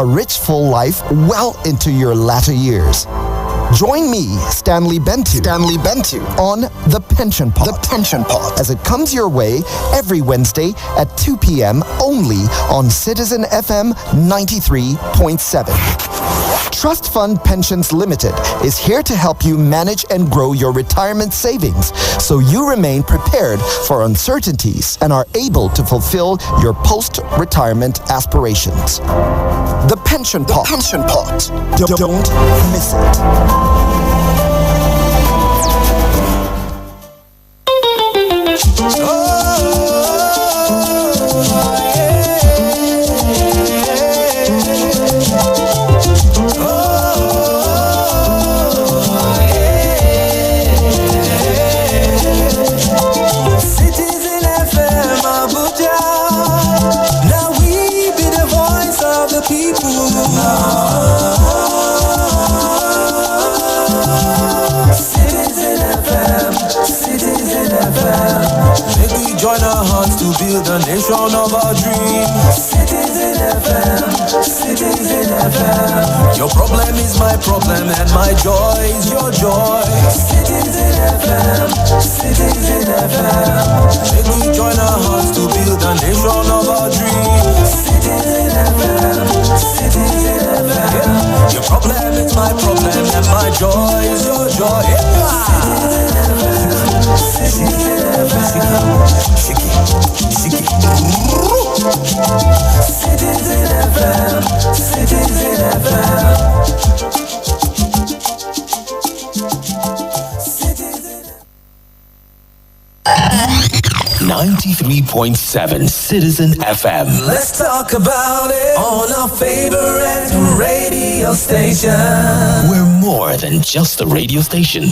a rich, full life well into your latter years. Join me, Stanley Bentu, on The Pension Pot, as it comes your way every Wednesday at 2 p.m. only on Citizen FM 93.7. Trust Fund Pensions Limited is here to help you manage and grow your retirement savings so you remain prepared for uncertainties and are able to fulfill your post-retirement aspirations. The Pension Pot. Don't miss it. Citizen FM Abuja. Now we be the voice of the people. Citizen FM. Make we join our hearts to build a nation of our dreams. Citizen FM. Your problem is my problem and my joy is your joy. Citizen FM. Make we join our hearts to build a nation of our dreams. Citizen FM. Yeah. Your problem is my problem and my joy is your joy. Citizen FM. 93.7 Citizen FM. Let's talk about it on our favorite radio station. We're more than just a radio station.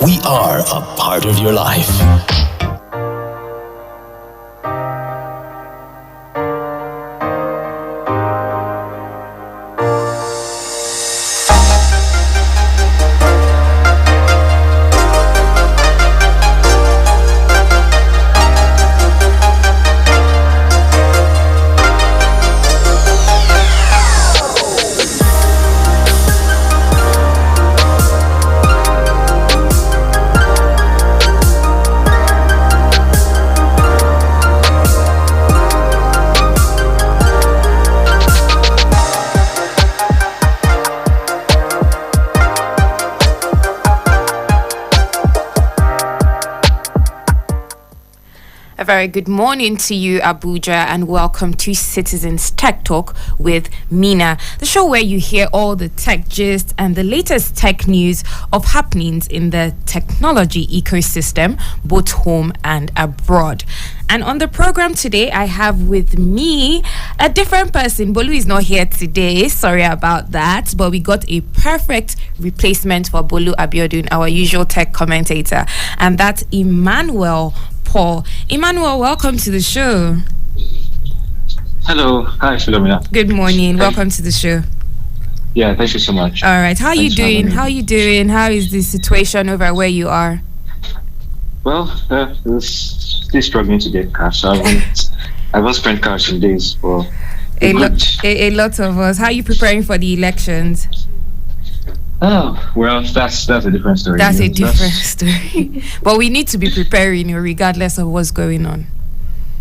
We are a part of your life. Very good morning to you, Abuja, and welcome to Citizens Tech Talk with Mena, the show where you hear all the tech gist and the latest tech news of happenings in the technology ecosystem, both home and abroad. And on the program today, I have with me a different person. Bolu is not here today. Sorry about that. But we got a perfect replacement for Bolu Abiodun, our usual tech commentator. And that's Emmanuel Paul. Emmanuel, welcome to the show. Hello. Hi, Philomena. Good morning. Welcome to the show. Yeah, thank you so much. All right. How are you doing? How are you doing? How is the situation over where you are? Well, still struggling to get cash. I haven't spent cash in days for a lot of us. How are you preparing for the elections? Oh, well, that's a different story. That's a different story. But we need to be preparing, regardless of what's going on.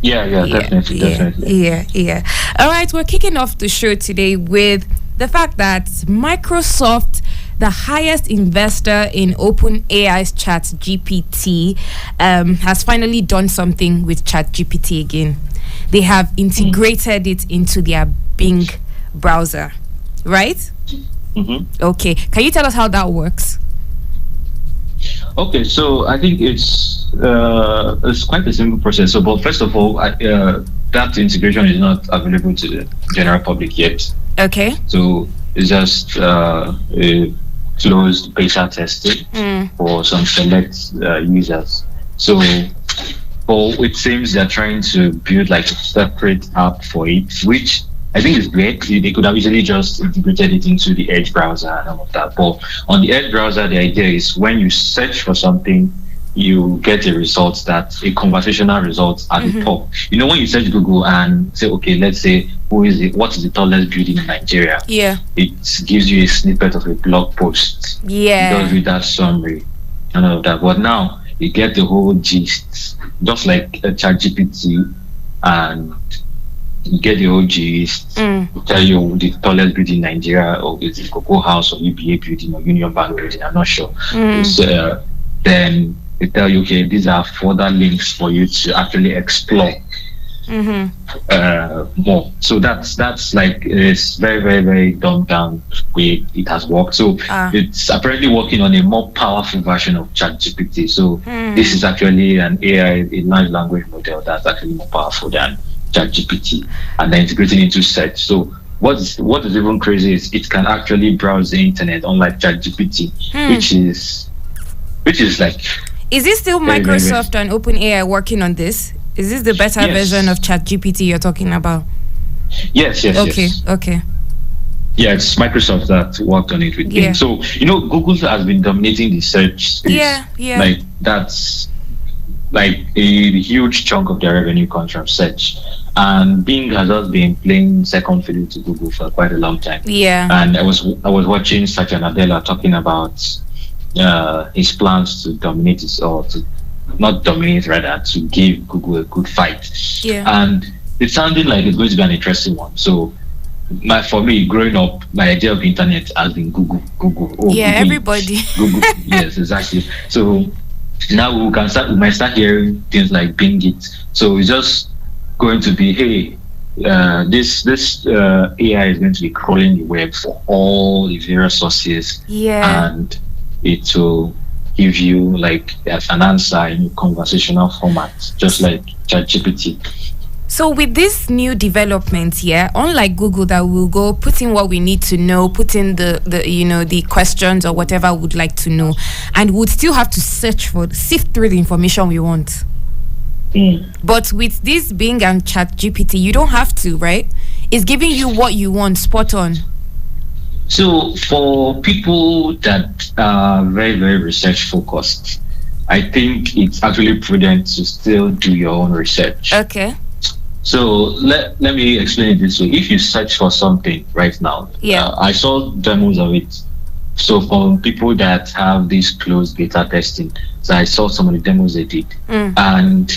Yeah, definitely. Yeah. All right, we're kicking off the show today with the fact that Microsoft, the highest investor in OpenAI's ChatGPT, has finally done something with ChatGPT again. They have integrated it into their Bing browser, right? Mm-hmm. Okay. Can you tell us how that works? Okay, so I think it's quite a simple process. So, but first of all, that integration is not available to the general public yet. Okay. So it's just a closed beta testing for some select users. So, it seems they're trying to build like a separate app for it, which I think it's great. They could have easily just integrated it into the Edge browser and all of that. But on the Edge browser, the idea is when you search for something, you get a conversational result at the top. You know, when you search Google and say, okay, let's say, what is the tallest building in Nigeria? Yeah. It gives you a snippet of a blog post. Yeah. It does read that summary and all of that. But now you get the whole gist, just like a ChatGPT, and you get the whole gist, tell you the tallest building in Nigeria, or is it Cocoa House, or UBA building, or Union Bank building, I'm not sure. Then they tell you, okay, these are further links for you to actually explore more. So that's like, it's very, very, very dumbed down way it has worked. So it's apparently working on a more powerful version of ChatGPT. So this is actually an AI, a large language model that's actually more powerful than ChatGPT, and then integrating into search. So what is even crazy is it can actually browse the internet, unlike ChatGPT, which is like. Is it still Microsoft and OpenAI working on this? Is this the better version of ChatGPT you're talking about? Yes. Okay. Yeah, it's Microsoft that worked on it with Bing. So, you know, Google has been dominating the search space. Yeah. Like, that's like a huge chunk of their revenue comes from search. And Bing has just been playing second fiddle to Google for quite a long time. Yeah. And I was watching Satya Nadella talking about his plans to dominate it, or to not dominate, rather to give Google a good fight. Yeah. And it sounded like it's going to be an interesting one. So for me, growing up, my idea of the internet has been Google. Yeah, Google, everybody. Google. Yes, exactly. So now we might start hearing things like Bing it. So it's just going to be, hey, this AI is going to be crawling the web for all the various sources. Yeah. And it will give you like an answer in conversational format, just like ChatGPT. So with this new development here, unlike Google that will go put in what we need to know, put in the questions or whatever we'd like to know, and would still have to sift through the information we want. But with this Bing and ChatGPT, you don't have to, right? It's giving you what you want, spot on. So for people that are very, very research focused, I think it's actually prudent to still do your own research. Okay. So let me explain it this way. If you search for something right now, I saw demos of it. So for people that have this closed beta testing, so I saw some of the demos they did. And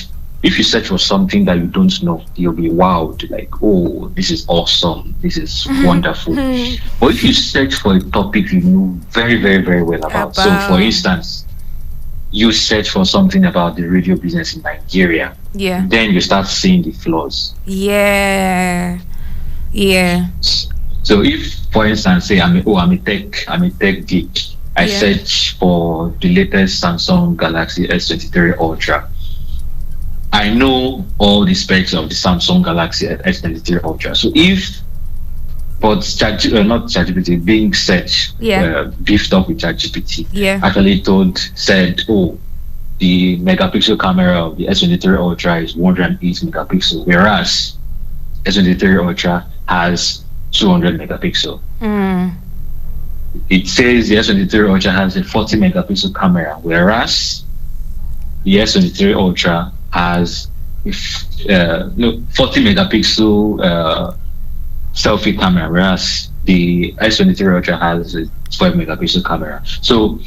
if you search for something that you don't know, you'll be wowed, like, oh, this is awesome, this is wonderful. But if you search for a topic you know very, very, very well about, so for instance, you search for something about the radio business in Nigeria, then you start seeing the flaws. Yeah. So if, for instance, say I'm a tech geek, I search for the latest Samsung Galaxy S23 Ultra. I know all the specs of the Samsung Galaxy S23 Ultra. So not ChatGPT, Bing search beefed up with ChatGPT, actually said, oh, the megapixel camera of the S23 Ultra is 108 megapixel, whereas S23 Ultra has 200 megapixel. It says the S23 Ultra has a 40 megapixel camera, whereas the S23 Ultra has 40 megapixel selfie camera, whereas the S23 Ultra has a 12 megapixel camera. So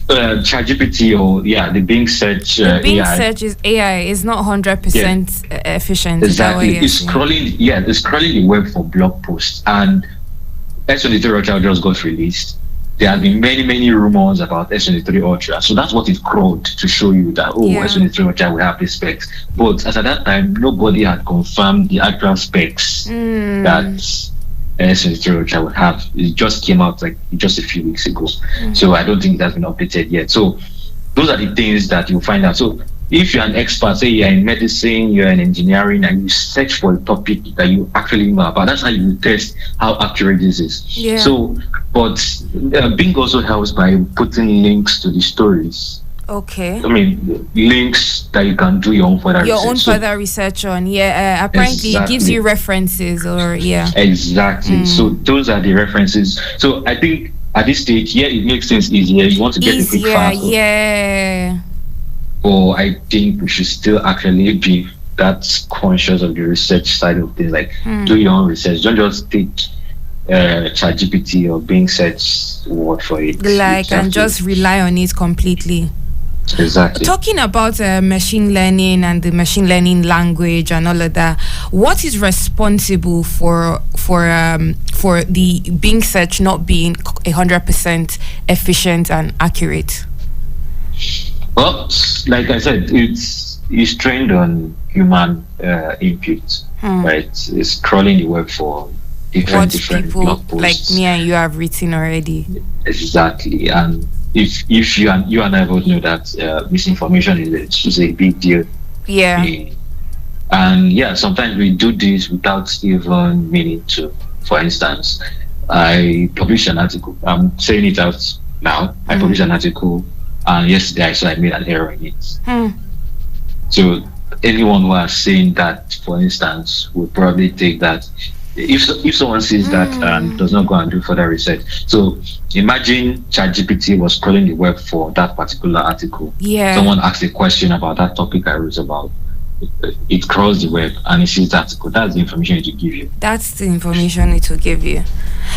ChatGPT the Bing search, search is AI is not 100% efficient. Exactly, it's scrolling. It's scrolling the web for blog posts, and S23 Ultra just got released. There have been many rumors about S23 Ultra, so that's what it crawled to show you that S23 Ultra will have the specs. But as at that time, nobody had confirmed the actual specs that S23 Ultra would have. It just came out like just a few weeks ago, so I don't think that's been updated yet. So those are the things that you'll find out. So if you're an expert, say you're in medicine, you're in engineering, and you search for a topic that you actually know about, that's how you test how accurate this is. So, but Bing also helps by putting links to the stories. Okay. I mean, links that you can do your own further research on. Apparently it gives you references or Exactly. So those are the references. So I think at this stage, yeah, it makes things easier. You want to get a quick fast. Yeah. Or I think we should still actually be that conscious of the research side of things. Like, do your own research. Don't just take ChatGPT or Bing search word for it. Like, and just rely on it completely. Exactly. Talking about machine learning and the machine learning language and all of that, what is responsible for the Bing search not being 100% efficient and accurate? Well, like I said, it's trained on human input, right? It's crawling the web for different people blog posts. Like me and you have written already. Exactly, and if you and I both know that misinformation is a big deal. Yeah. And yeah, sometimes we do this without even meaning to. For instance, I published an article. I'm saying it out now. I published an article, and yesterday I saw I made an error in it. So anyone who has seen that, for instance, would probably take that. If someone sees that and does not go and do further research. So imagine ChatGPT was crawling the web for that particular article. Yeah. Someone asked a question about that topic I wrote about. It crawls the web and it sees the article. That's the information it will give you. That's the information it will give you.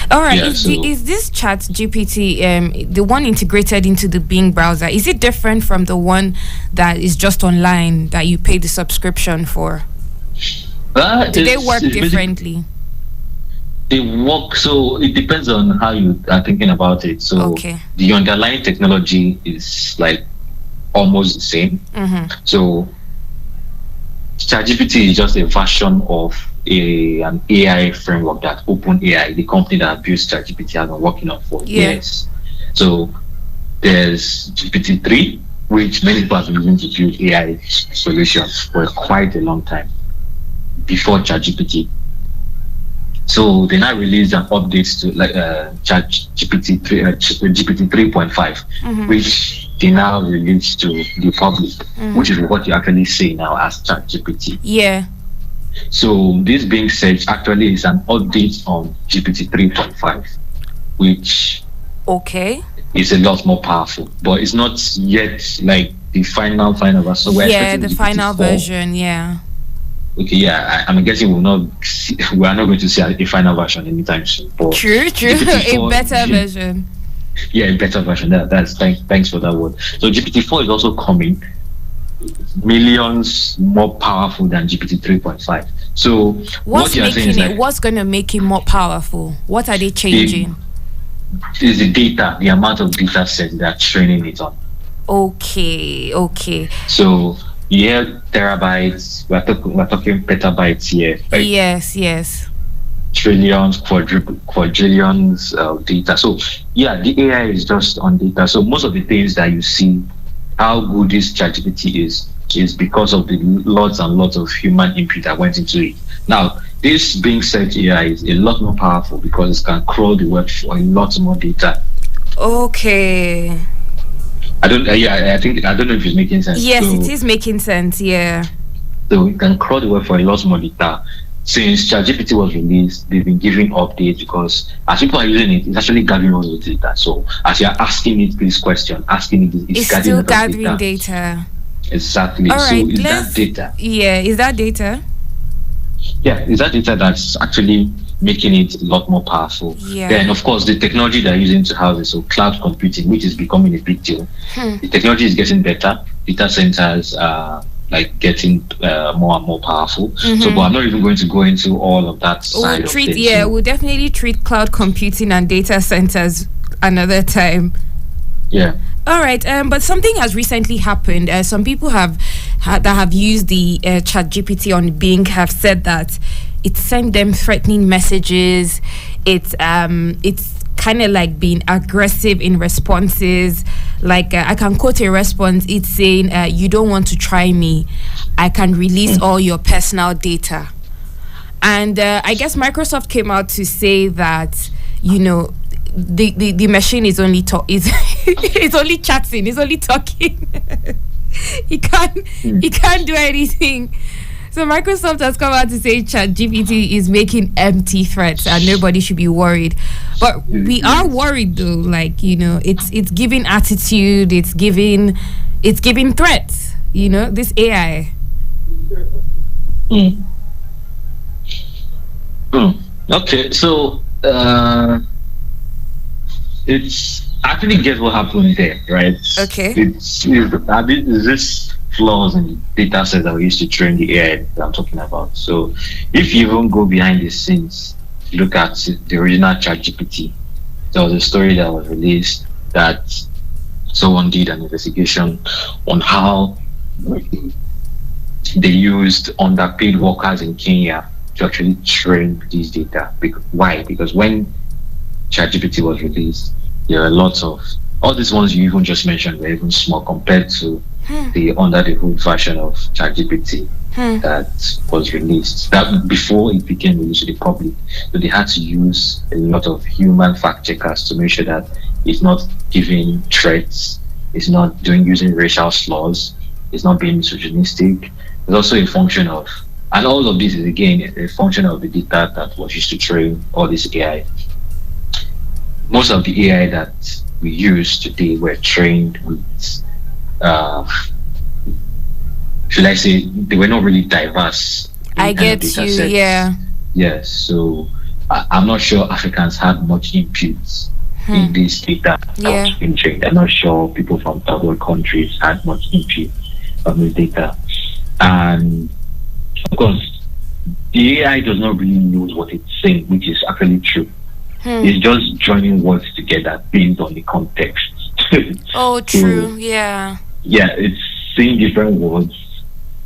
All right. Yeah, is this ChatGPT the one integrated into the Bing browser? Is it different from the one that is just online that you pay the subscription for? Do they work differently? They work, so it depends on how you are thinking about it. So the underlying technology is like almost the same. So ChatGPT is just a version of an AI framework that OpenAI, the company that built ChatGPT, has been working on for years. So there's GPT-3, which many people have been using to build AI solutions for quite a long time before ChatGPT. So they now released an update to like ChatGPT GPT 3.5, which they now released to the public, which is what you actually say now as ChatGPT. Yeah. So this being said, actually is an update on GPT 3.5, which is a lot more powerful, but it's not yet like the final version. So yeah, the final version. Yeah. Okay, yeah, I'm guessing we are not going to see a final version anytime soon. But true, a better version. Yeah, a better version. Thanks for that word. So GPT-4 is also coming, millions more powerful than GPT 3.5. So what's going to make it more powerful? What are they changing? Is the data, the amount of data set they're training it on. Okay. So terabytes, we're talking petabytes here. Right? Yes. Trillions, quadrillions of data. So yeah, the AI is just on data. So most of the things that you see, how good this ChatGPT is because of the lots and lots of human input that went into it. Now, this being said, AI is a lot more powerful because it can crawl the web for a lot more data. Okay. I don't know if it's making sense. Yes, it is making sense. Yeah. So it can crawl the web for a lot more data. Since ChatGPT was released, they've been giving updates because as people are using it, it's actually gathering all the data. So as you're asking it this question, it's still gathering data. Exactly. All right, so is that data? Yeah, is that data? Yeah, is that data that's actually making it a lot more powerful. Yeah. Then, of course, the technology they're using to house it, so cloud computing, which is becoming a big deal. The technology is getting better. Data centers are like getting more and more powerful. So, but I'm not even going to go into all of that side of things. Yeah, we'll definitely treat cloud computing and data centers another time. Yeah. All right, but something has recently happened. Some people that have used the ChatGPT on Bing have said that it sent them threatening messages. It's kind of like being aggressive in responses. Like I can quote a response. It's saying, "You don't want to try me. I can release all your personal data." And I guess Microsoft came out to say that the machine is only it's only chatting, it's only talking. It can't do anything. So Microsoft has come out to say ChatGPT is making empty threats and nobody should be worried. But we are worried though, like, it's giving attitude, it's giving threats, this AI. Okay, so it's actually guess what happened there, right? Okay. It's this flaws in the data set that we used to train the AI that I'm talking about. So if you even go behind the scenes, look at the original ChatGPT, there was a story that was released that someone did an investigation on how they used underpaid workers in Kenya to actually train this data. Why? Because when ChatGPT was released, there are lots of all these ones you even just mentioned were even small compared to the under the hood version of ChatGPT that was released. That before it became released to the public, so they had to use a lot of human fact checkers to make sure that it's not giving threats, it's not using racial slurs, it's not being misogynistic. It's also a function of, and all of this is again a function of the data that was used to train all this AI. Most of the AI that we use today were trained with, should I say, they were not really diverse. I get you, sets. yeah. Yes, so I'm not sure Africans had much input in this data that was being trained. I'm not sure people from other countries had much input on this data. And of course, the AI does not really know what it's saying, which is actually true. It's just joining words together based on the context. Oh, true. So, yeah, it's saying different words.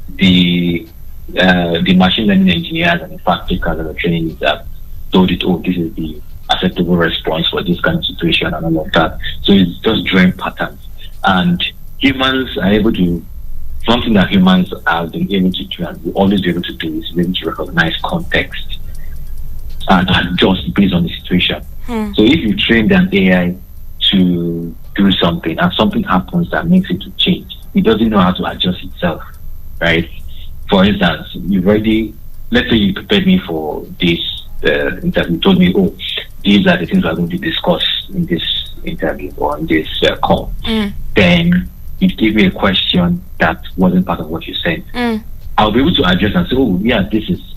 The machine learning engineers and the fact checkers that are training it have told it, this is the acceptable response for this kind of situation and all of that. So it's just drawing patterns. And humans are able to, something that humans have been able to do and will always be able to do is be able to recognize context and adjust based on the situation. So if you train an AI to do something and something happens that makes it to change, it doesn't know how to adjust itself, right? For instance, let's say you prepared me for this interview, you told me, these are the things we're going to discuss in this interview or in this call. Then you give me a question that wasn't part of what you said. I'll be able to adjust and say,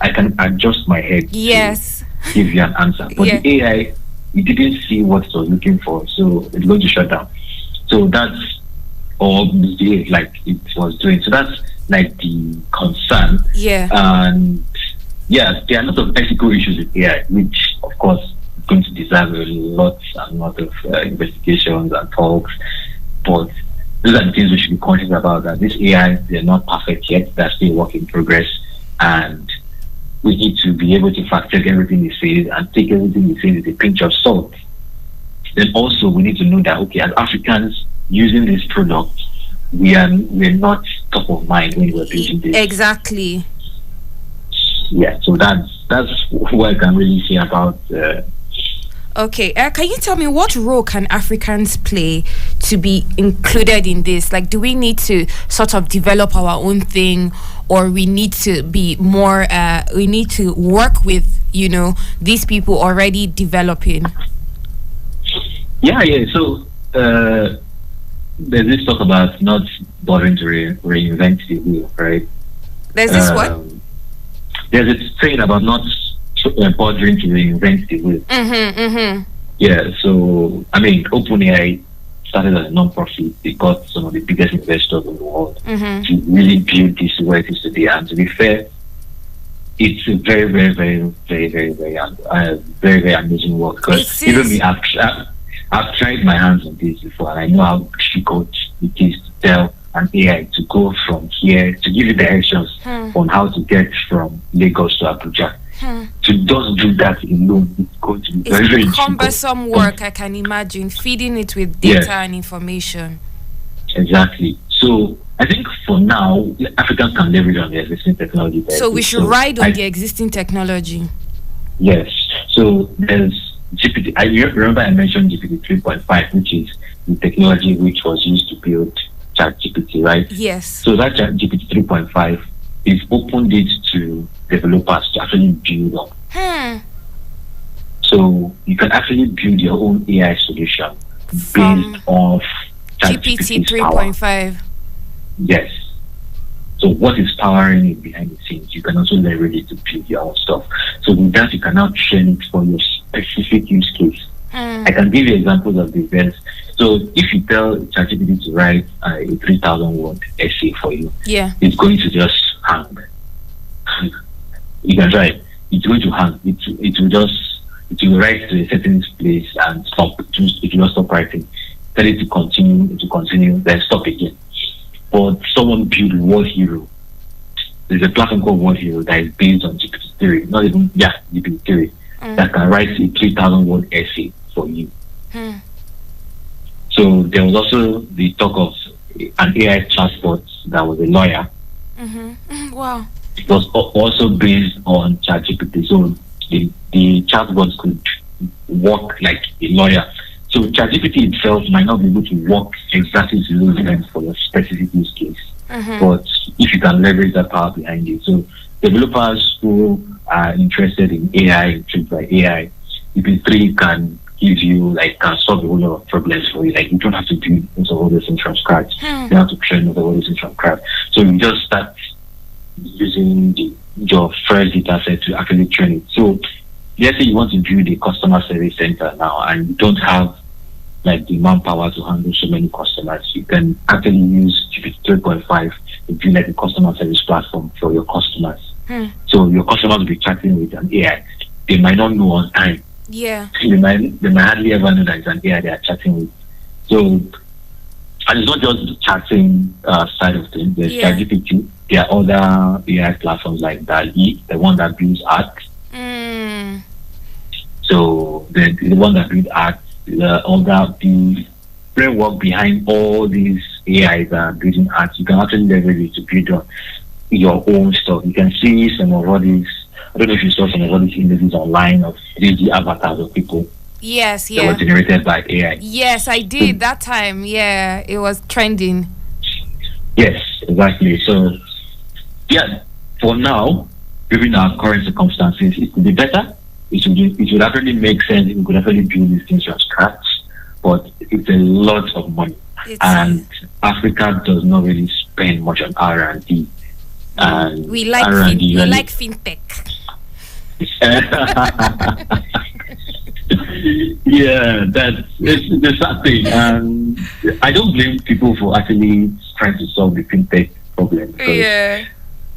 I can adjust my head. Yes. To give you an answer. But the AI, it didn't see what it was looking for, so it's going to shut down. So that's all like it was doing. So that's like the concern. Yeah. And there are a lot of ethical issues with AI, which of course is going to deserve a lot of investigations and talks. But those are the things we should be conscious about, that this AI, they're not perfect yet, they're still a work in progress, and we need to be able to fact check everything he says and take everything he says with a pinch of salt. Then also we need to know that as Africans using this product, we're not top of mind when we're building this. Exactly. Yeah, so that's what I can really say about Okay, can you tell me what role can Africans play to be included in this? Like, do we need to sort of develop our own thing, or we need to be more, we need to work with, these people already developing? Yeah, so there's this talk about not bothering to reinvent the wheel, right? There's this what? There's a saying about not bothering to reinvent the wheel. Yeah, so OpenAI started as a non-profit. They got some of the biggest investors in the world to really build this where it is today. And to be fair, it's a very, very, very, very, very, very, very, very amazing work. Because even me, I've tried my hands on this before, and I know how difficult it is to tell an AI to go from here, to give you directions on how to get from Lagos to Abuja. To just do that alone, it's going to be very, very cumbersome work. I can imagine feeding it with data and information. Exactly. So I think for now, Africans can leverage on the existing technology. So we should ride on the existing technology. Yes. So there's GPT. I remember I mentioned GPT 3.5, which is the technology which was used to build ChatGPT, right? Yes. So that ChatGPT 3.5 they've opened it to developers to actually build on. So you can actually build your own AI solution based off GPT 3.5. Yes. So what is powering it behind the scenes? You can also leverage it to build your own stuff. So with that, you can now train it for your specific use case. I can give you examples of the events. So if you tell ChatGPT to write a 3,000 word essay for you, it's going to just hang. You can try it. It's going to hang. It will write to a certain place and stop. It will not stop writing. Tell it to continue, then stop again. But someone built Word Hero. There's a platform called Word Hero that is based on GPT-3, not even GPT-3, that can write a 3,000 word essay for you. So there was also the talk of an AI chatbot that was a lawyer. Wow. It was also based on ChatGPT. So the chatbots could work like a lawyer. So ChatGPT itself might not be able to work exactly to those events for your specific use case. But if you can leverage that power behind it. So developers who are interested in AI, intrigued by AI, EP3 can give you, can solve a whole lot of problems for you. Like, you don't have to do most of all these things from scratch. You don't have to train most of all these things from scratch. So you just start using your first data set to actually train it. So let's say you want to build a customer service center now and you don't have the manpower to handle so many customers. You can actually use GPT 3.5 to build a customer service platform for your customers. So your customers will be chatting with an AI. They might not know on time. Yeah. They might hardly ever know that it's an AI they are chatting with. So, and it's not just the chatting side of things. There's ChatGPT. There are other AI platforms like DALL-E, the one that builds art. So the one that builds art, the framework behind all these AIs that are building art, you can actually leverage it to build your own stuff. You can see some of all these. I don't know if you saw some of all these images online of 3D avatars of people. Yes, that were generated by AI. Yes, I did that time. Yeah, it was trending. Yes, exactly. So, for now, given our current circumstances, it could be better. It would actually make sense if we could actually build these things from scratch, but it's a lot of money. And Africa does not really spend much on R&D. And we like fintech. Yeah, it's the sad thing. And I don't blame people for actually trying to solve the fintech problem.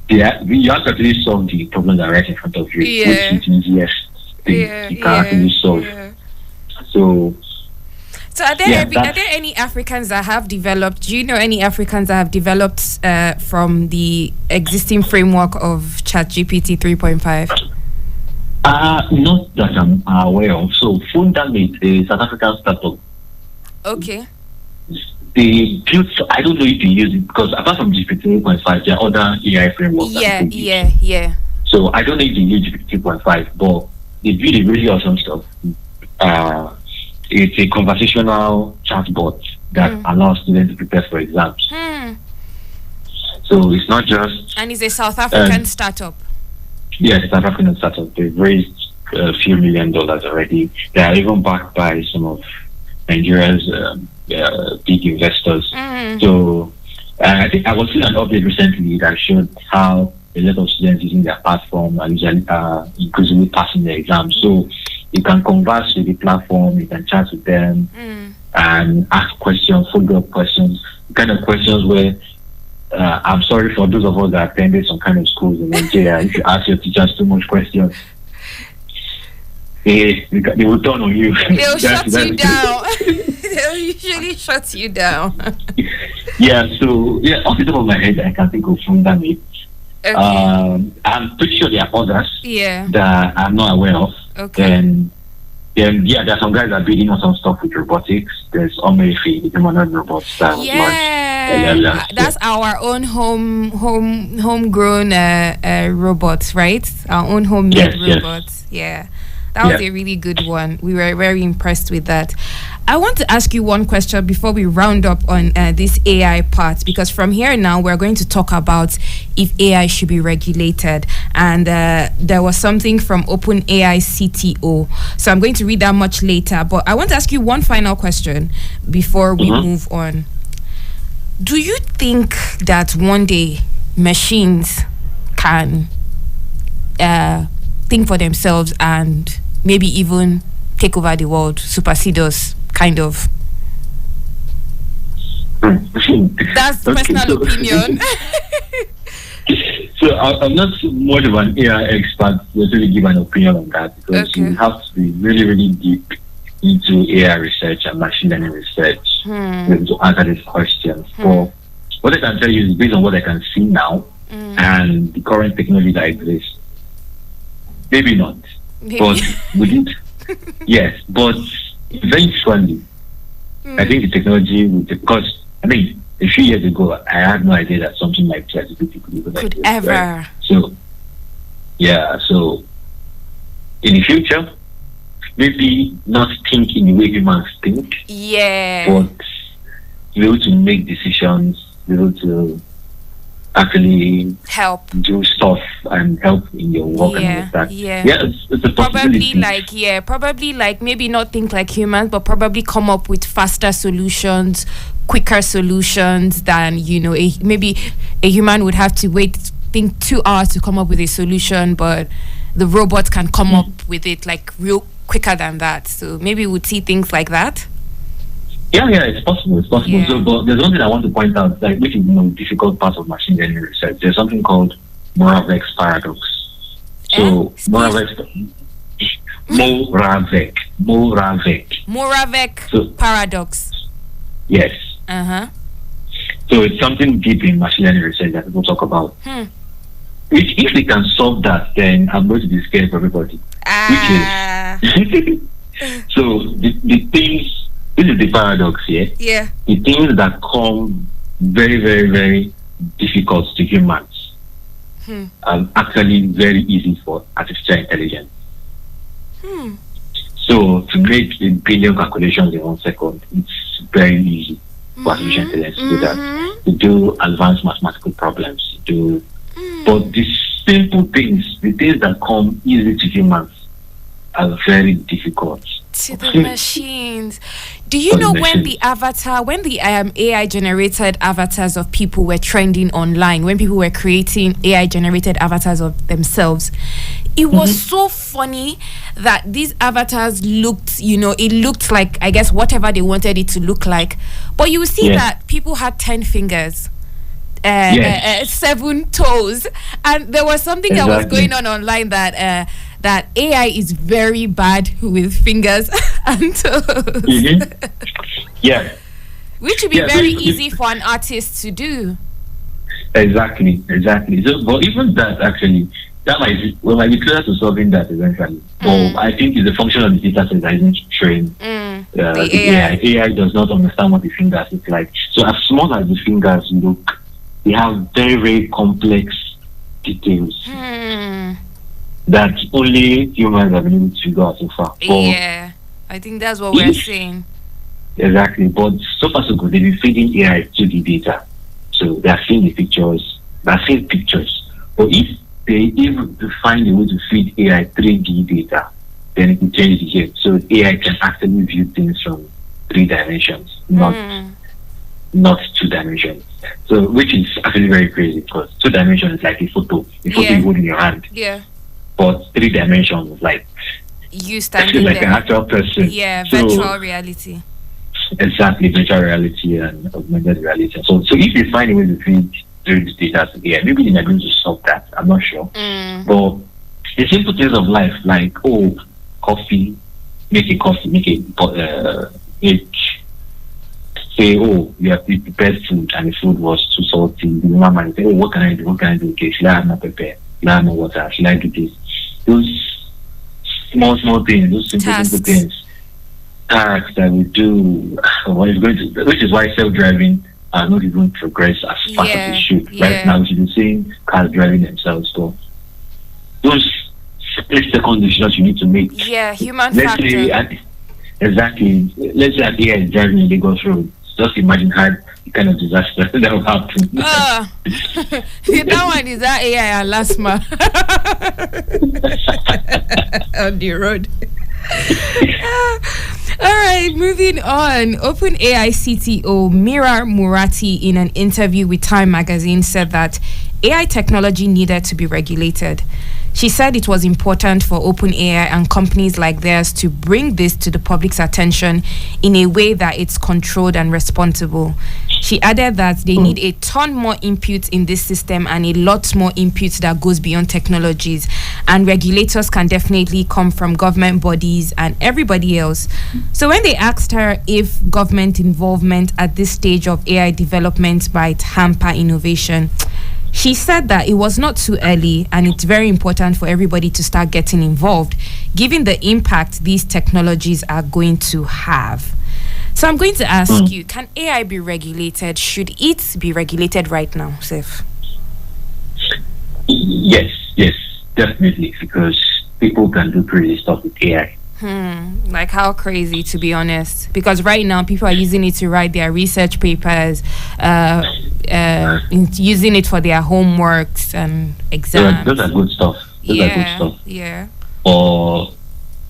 You have to actually solve the problem that right in front of you, which is the easiest thing you can actually solve. So are there any Africans that have developed? Do you know any Africans that have developed from the existing framework of ChatGPT 3.5? Not that I'm aware of. So Fundamate, a South African startup. Okay. They built. I don't know if they use it because apart from GPT 3.5, there are other AI frameworks. Yeah. So I don't know if they use GPT 3.5, but they build a really awesome stuff. It's a conversational chatbot that allows students to prepare for exams. So it's not just... And it's a South African startup. Yes, South African startup. They've raised a few $1 million already. They are even backed by some of Nigeria's big investors. So I think I was seeing an update recently that showed how a lot of students using their platform are usually increasingly passing their exams. So you can converse with the platform, you can chat with them, and ask questions, follow-up questions, kind of questions where I'm sorry for those of us that attended some kind of schools in Nigeria. If you ask your teachers too much questions, they will turn on you. They'll shut you down. They'll usually shut you down. So off the top of my head, I can think of Fundamate. Okay. I'm pretty sure there are others that I'm not aware of. Okay. Then there are some guys that are building on some stuff with robotics. There's Omefi, the humanoid robots that was launched. That's our own homegrown robots, right? Our own homemade robots. Yeah. That was a really good one. We were very impressed with that. I want to ask you one question before we round up on this AI part, because from here now we're going to talk about if AI should be regulated, and there was something from OpenAI CTO, so I'm going to read that much later, but I want to ask you one final question before we move on. Do you think that one day machines can think for themselves and maybe even take over the world, supersede us, kind of? That's personal opinion. So I'm not much of an AI expert to really give an opinion on that, because you have to be really, really deep into AI research and machine learning research to answer these questions. But what I can tell you is based on what I can see now and the current technology that exists. Maybe not. But we did. Yes, but eventually, I think the technology will, because I mean, a few years ago, I had no idea that something like ChatGPT could ever. Right? So, yeah, so in the future, maybe not think in the way humans think, but be able to make decisions, be able to actually help do stuff and help in your work and all of that. It's a possibility. Probably like maybe not think like humans, but probably come up with faster solutions, quicker solutions than, you know, maybe a human would have to think 2 hours to come up with a solution, but the robot can come up with it like real quicker than that. So maybe we'd see things like that. Yeah, it's possible. It's possible. So, but there's one thing I want to point out, like, which is difficult part of machine learning research. There's something called Moravec's paradox. So Moravec paradox. Yes. So it's something deep in machine learning research that people talk about. If we can solve that, then I'm going to be scared for everybody. Which is so the things. This is the paradox here. Yeah. The things that come very, very, very difficult to humans are actually very easy for artificial intelligence. So to make 1 billion calculations in 1 second, it's very easy for artificial intelligence to do that. To do advanced mathematical problems, but the simple things, the things that come easy to humans, are very difficult to the machines. Do you know when the AI generated avatars of people were trending online, when people were creating AI generated avatars of themselves, it was so funny that these avatars looked, it looked like, I guess, whatever they wanted it to look like. But you will see that people had 10 fingers. 7 toes, and there was something that was going on online that that AI is very bad with fingers and toes. Which would be very easy for an artist to do. Exactly. So, but even that, actually, that might be closer to solving that eventually. But I think it's a function of the data set that isn't trained. The AI does not understand what the fingers look like. So as small as the fingers look, they have very, very complex details that only humans have been able to figure out so far. I think that's what we're saying. Exactly, but so far so good. They've been feeding AI to the data, so they are seeing the pictures. They are seeing pictures. But if they even find a way to feed AI 3D data, then it can change the game. So AI can actually view things from 3 dimensions, not 2 dimensions. So, which is actually very crazy, because 2 dimensions is like a photo you hold in your hand. But 3 dimensions is like you standing like there. an actual person. Virtual reality. Exactly, virtual reality and augmented reality. So if you find a way to feed this data to AI, maybe they're going to solve that. I'm not sure. But the simple things of life, like coffee, make say, you have prepared food and the food was too salty. The woman say, what can I do? Okay, should I have my pepper? Should I have my water? Should I do this? Those small things, those simple things, tasks that we do, which is why self-driving are not even progress as fast as they should. Right now, we should be seeing cars driving themselves. So those split-second decisions you need to make. Human factor. Exactly. Let's say that AI is driving in Lagos Road. Just imagine how the kind of disaster that will happen. That one is that AI and LASMA on the road. All right, moving on. OpenAI CTO Mira Murati, in an interview with Time magazine, said that AI technology needed to be regulated. She said it was important for OpenAI and companies like theirs to bring this to the public's attention in a way that it's controlled and responsible. She added that they need a ton more input in this system and a lot more input that goes beyond technologies. And regulators can definitely come from government bodies and everybody else. So when they asked her if government involvement at this stage of AI development might hamper innovation, she said that it was not too early and it's very important for everybody to start getting involved, given the impact these technologies are going to have. So I'm going to ask you, can AI be regulated? Should it be regulated right now, Seth? Yes, definitely, because people can do crazy stuff with AI. Like how crazy, to be honest? Because right now people are using it to write their research papers, using it for their homeworks and exams. Those are good stuff. Yeah. Or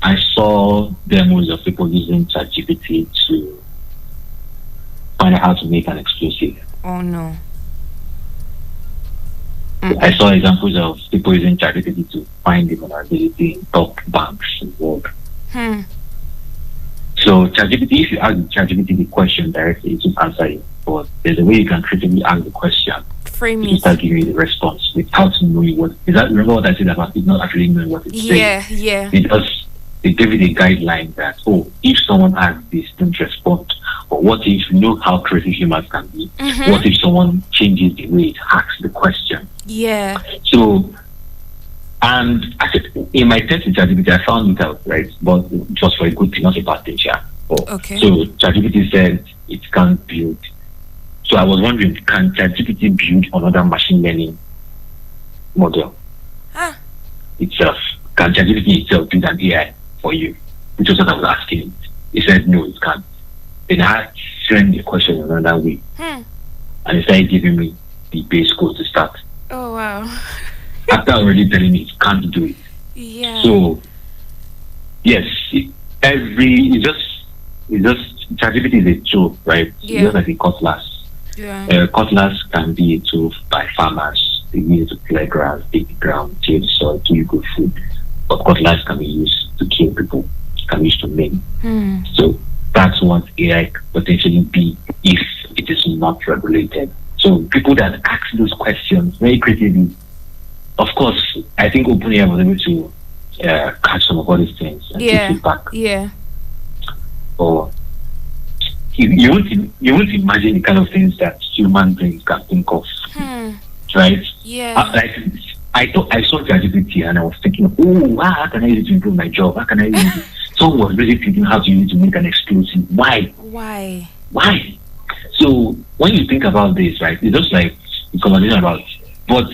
I saw demos of people using ChatGPT to find out how to make an explosive. Oh no. I saw examples of people using ChatGPT to find the vulnerability in top banks in the world. So ChatGPT, if you ask ChatGPT the question directly, it will answer you. But there's a way you can critically ask the question. Frame it. Start giving you the response without knowing what. Remember what I said about it not actually knowing what it's saying? Yeah. They give you the guideline that, if someone asks this, don't respond. But what if you know how creative humans can be? What if someone changes the way it asks the question? Yeah. So, and actually, in my test with ChatGPT, I found it out, right? But it was for a good thing, not a bad thing, yeah. Okay. So ChatGPT said it can't build. So I was wondering, can ChatGPT build another machine learning model itself? Can ChatGPT itself build an AI for you? Which was what I was asking. He said no, it can't. Then I framed the question in another way, and he started giving me the base code to start. Oh wow! After already telling me it can't do it. Yeah. So yes, it's just ChatGPT is a tool, right? Yeah. It's just like a cutlass. Yeah. Cutlass can be a tool by farmers. They use it to clear grass, dig the ground, till the soil, give you good food. But cutlass can be used to kill people. It can be used to maim. So that's what AI could potentially be if it is not regulated. So people that ask those questions very creatively, of course, I think OpenAI was able to catch some of all these things and take it back. Yeah. Or you won't imagine the kind of things that human brains can think of, right? Yeah. I thought I saw ChatGPT and I was thinking, how can I use it to improve my job? How can I use it? Someone was really thinking how to use it to make an explosive. Why? So when you think about this, right, it's just like the conversation about. But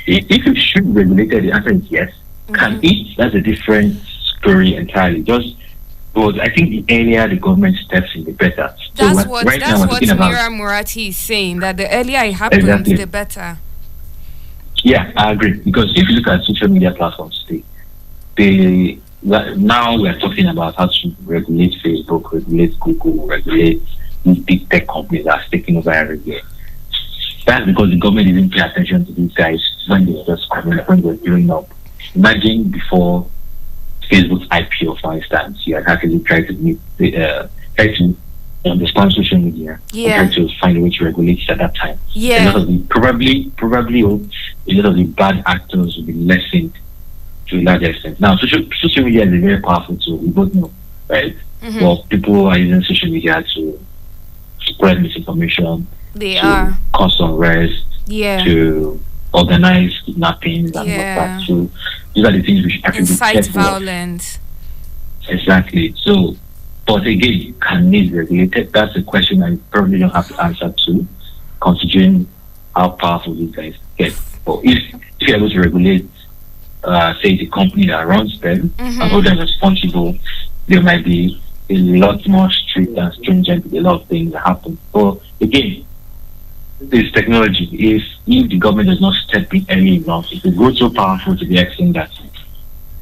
if it should be regulated, the answer is yes. Can it? That's a different story entirely. But I think the earlier the government steps in, the better. That's what Mira Murati is saying, that the earlier it happens, the better. Yeah, I agree. Because if you look at social media platforms today, now we are talking about how to regulate Facebook, regulate Google, regulate these big tech companies that are taking over everywhere. That's because the government didn't pay attention to these guys when they were just coming up, when they were growing up. Imagine before Facebook's IPO, for instance, you had actually tried to understand social media, try to find a way to regulate it at that time. Yeah. A lot of the, probably a lot of the bad actors will be lessened to a large extent. Now, social media is a very powerful tool. We both know, right? Well, people are using social media to spread misinformation, to cause unrest, to organize kidnappings and that. So these are the things we should actually incite violence. Exactly. So, but again, can it be regulated? That's a question I probably don't have to answer to, considering how powerful these guys get. But if you're able to regulate, say, the company that runs them and hold them responsible, there might be a lot more strict and stringent with a lot of things that happen. But again, this technology, if the government does not step in early enough, it will grow so powerful to the extent that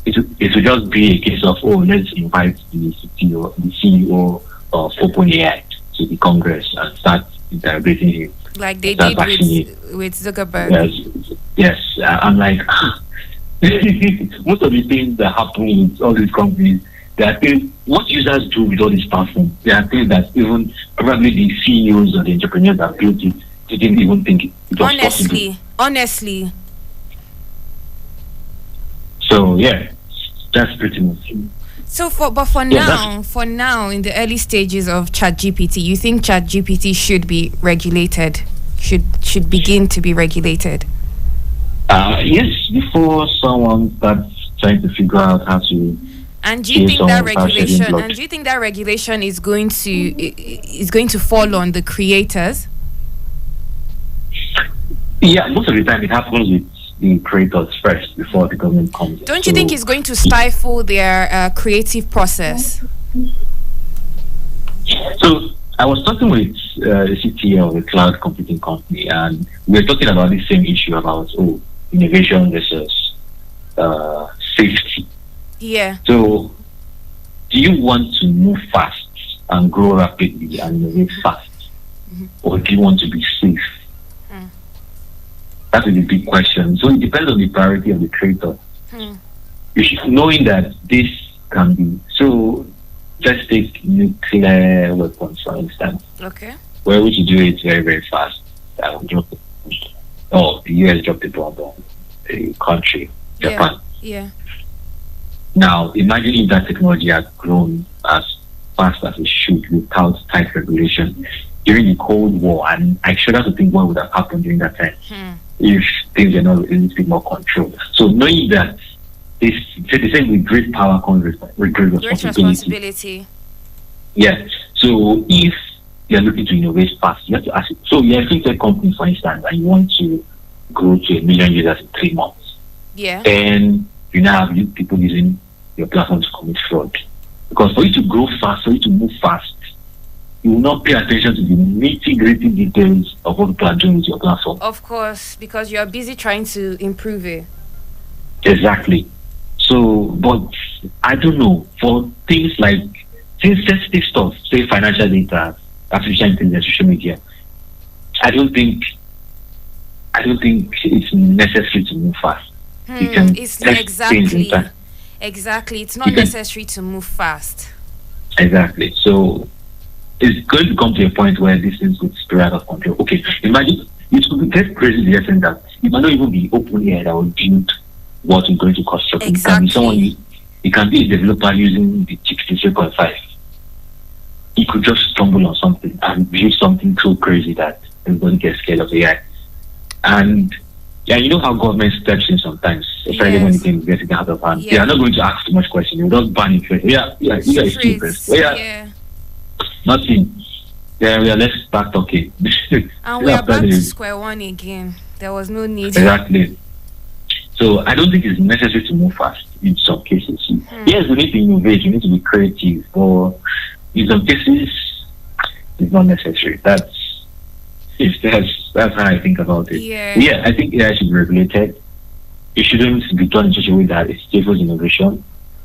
it will just be a case of, oh, let's invite the CEO of OpenAI to the Congress and start interrogating him. Like they did with Zuckerberg. Yes. I'm like, most of the things that happen with all these companies, there are things, what users do with all these platforms, there are things that even probably the CEOs or the entrepreneurs that built it didn't even think it was possible. Honestly. So yeah, that's pretty much. So for now, in the early stages of ChatGPT, you think ChatGPT should be regulated? Should begin to be regulated? Yes, before someone starts trying to figure out how to. And do you think that regulation? And do you think that regulation is going to fall on the creators? Yeah, most of the time it happens with the creators first before the government comes. Don't you think it's going to stifle their creative process? So I was talking with the CTO of a cloud computing company, and we were talking about the same issue about innovation versus safety. Yeah. So, do you want to move fast and grow rapidly and innovate fast, or do you want to be safe? That is a big question. So it depends on the priority of the creator. You should knowing that this can be. So let's take nuclear weapons for instance. Okay. Where we should do it very, very fast. The US dropped the bomb on a country, Japan. Yeah. Now imagine if that technology had grown as fast as it should without tight regulation during the Cold War, and I shudder to think what would have happened during that time. If things are not a little bit more controlled. So knowing that the same with great power comes with great responsibility. Yeah. So if you're looking to innovate fast, you have to ask it. So you're a fintech company, for instance, and you want to grow to 1 million users in 3 months. Yeah. And you now have people using your platform to commit fraud. Because for you to grow fast, for you to move fast, you will not pay attention to the nitty-gritty details of what people are doing with your platform. Of course, because you're busy trying to improve it. Exactly. So, but I don't know, for things like sensitive stuff, say financial data, artificial intelligence, social media, I don't think it's necessary to move fast. You can exactly. It's not necessary to move fast. Exactly. So it's going to come to a point where this is going to spiral out of control. Okay, imagine it could get crazy in the sense that it might not even be OpenAI that will build what is going to cost you. Exactly. It can be a developer using the GPT-3.5. He could just stumble on something and build something so crazy that everybody gets scared of AI. And yeah, you know how government steps in sometimes, especially when things get out of hand. They are not going to ask too much questions. They'll just ban it. Nothing. Yeah, we are less back talking. And we are back to square one again. There was no need. Exactly. So I don't think it's necessary to move fast in some cases. Yes, we need to innovate, we need to be creative, but in some cases it's not necessary. That's how I think about it. Yeah, I think AI should be regulated. It shouldn't be done in such a way that it stifles innovation.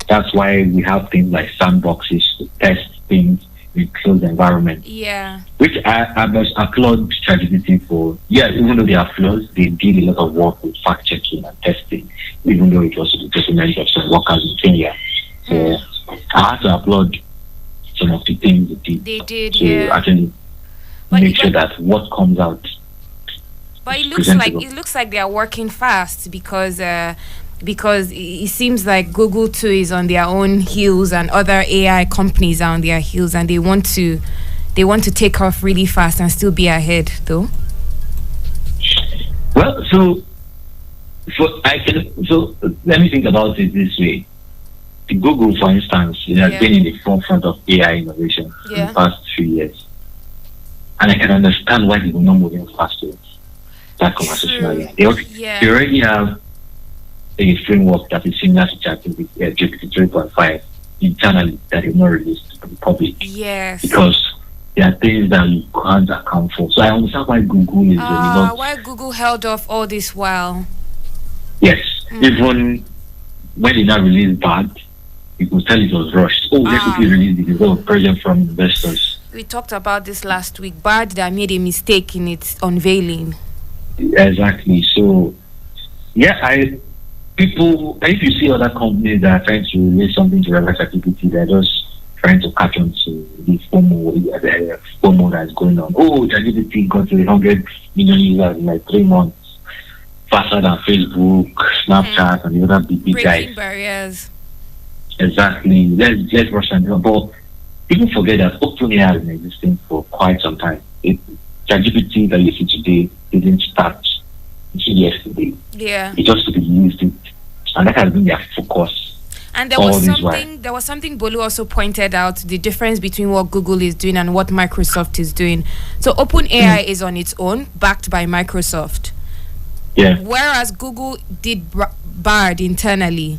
That's why we have things like sandboxes to test things in closed environment. Yeah. Which I must applaud ChatGPT for. Yeah, even though they are flaws, they did a lot of work with fact checking and testing, even though it was the detriment of some workers in Kenya. So I have to applaud some of the things they did to actually make sure that what comes out. But it looks like they are working fast because it seems like Google too is on their own heels and other AI companies are on their heels, and they want to take off really fast and still be ahead though. Well, so let me think about it this way. Google, for instance, has been in the forefront of AI innovation in the past few years, and I can understand why they will not moving faster. That conversation. They already have a framework that is similar to GPT 3.5. internally that they've not released to the public. Yes. Because there are things that you can't account for. So I understand why Google is really not. Why Google held off all this while. Yes. Even when they now released bad, you could tell it was rushed. Oh, let's quickly release it because of pressure from investors. We talked about this last week. Bad that made a mistake in its unveiling. Exactly. So, if you see other companies that are trying to release something to reverse activity, they're just trying to catch on to the FOMO that is going on. Oh, ChatGPT got to 100 million users in like 3 months, faster than Facebook, Snapchat, and the other big guys. Breaking barriers. Exactly. Let's rush and but people forget that OpenAI has been existing for quite some time. ChatGPT that you see today didn't start yesterday. Yeah. It just used it, and that has been their focus. And there was something Bolu also pointed out, the difference between what Google is doing and what Microsoft is doing. So OpenAI is on its own, backed by Microsoft. Yeah. Whereas Google did Bard internally.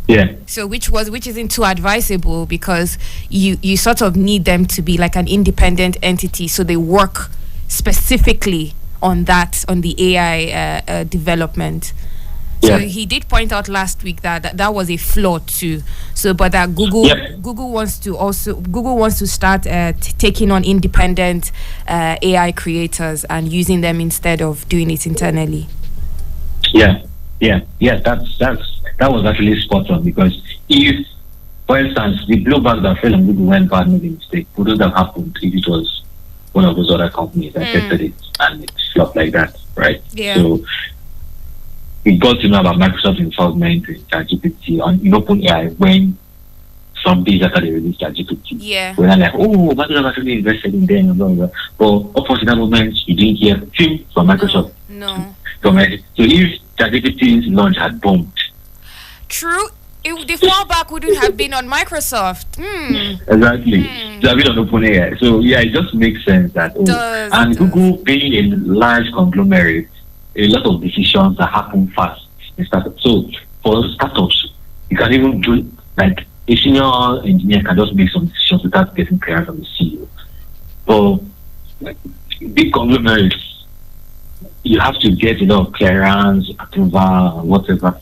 Yeah. So which isn't too advisable because you sort of need them to be like an independent entity, so they work specifically on the AI development. So he did point out last week that was a flaw too. So, but that Google wants to start taking on independent AI creators and using them instead of doing it internally. Yeah. That was actually spot on, because if, for instance, the blowback that fell on Google when Bard made a mistake wouldn't have happened if it was one of those other companies that tested it and it flopped like that, right? Yeah. So we got to know about Microsoft's involvement in ChatGPT in OpenAI when some days after they released ChatGPT. Yeah. We're like, oh, Microsoft actually invested in them, blah, blah, blah. But up until that moment, you didn't hear a thing from Microsoft. No. So if ChatGPT's launch had bombed. True. The fallback wouldn't have been on Microsoft. Exactly. It would have been on OpenAI. So yeah, it just makes sense that. Google being a large conglomerate, a lot of decisions that happen fast in startups. So for startups, you can even do like a senior engineer can just make some decisions without getting clearance from the CEO. For big conglomerates, you have to get a lot of clearance, approval, whatever.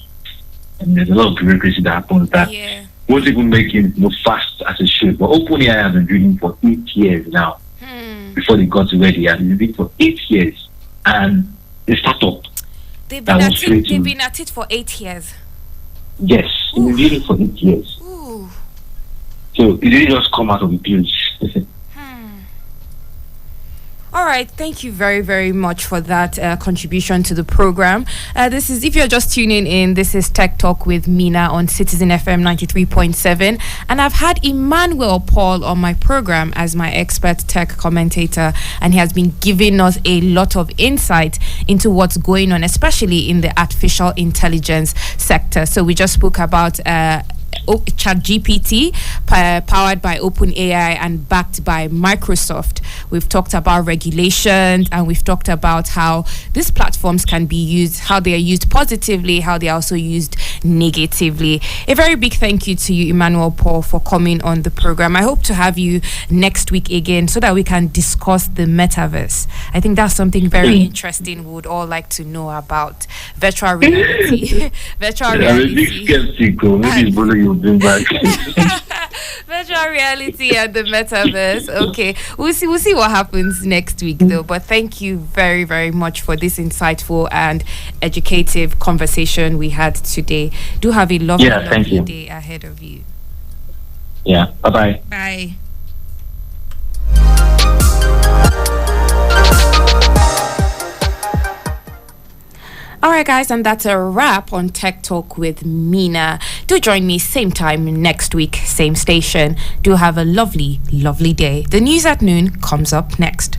And there's a lot of bureaucracy that happens that won't even make it fast as it should. But OpenAI has been doing for 8 years now. Before they got to where they are. They've been doing for 8 years. And the startup. They've been at it for 8 years. Yes, they've been doing it for 8 years. Ooh. So it didn't just come out of the blue. All right, thank you very, very much for that contribution to the program. This is, if you're just tuning in, this is Tech Talk with Mena on Citizen FM 93.7, and I've had Emmanuel Paul on my program as my expert tech commentator, and he has been giving us a lot of insight into what's going on, especially in the artificial intelligence sector. So we just spoke about ChatGPT, powered by OpenAI and backed by Microsoft. We've talked about regulations, and we've talked about how these platforms can be used, how they are used positively, how they are also used negatively. A very big thank you to you, Emmanuel Paul, for coming on the program. I hope to have you next week again so that we can discuss the metaverse. I think that's something very interesting we would all like to know about. Virtual reality. Virtual reality. Virtual reality and the metaverse. Okay, we'll see what happens next week though, but thank you very, very much for this insightful and educative conversation we had today. Do have a lovely day ahead of you. Bye-bye. Bye. All right, guys, and that's a wrap on Tech Talk with Mena. Do join me same time next week, same station. Do have a lovely, lovely day. The news at noon comes up next.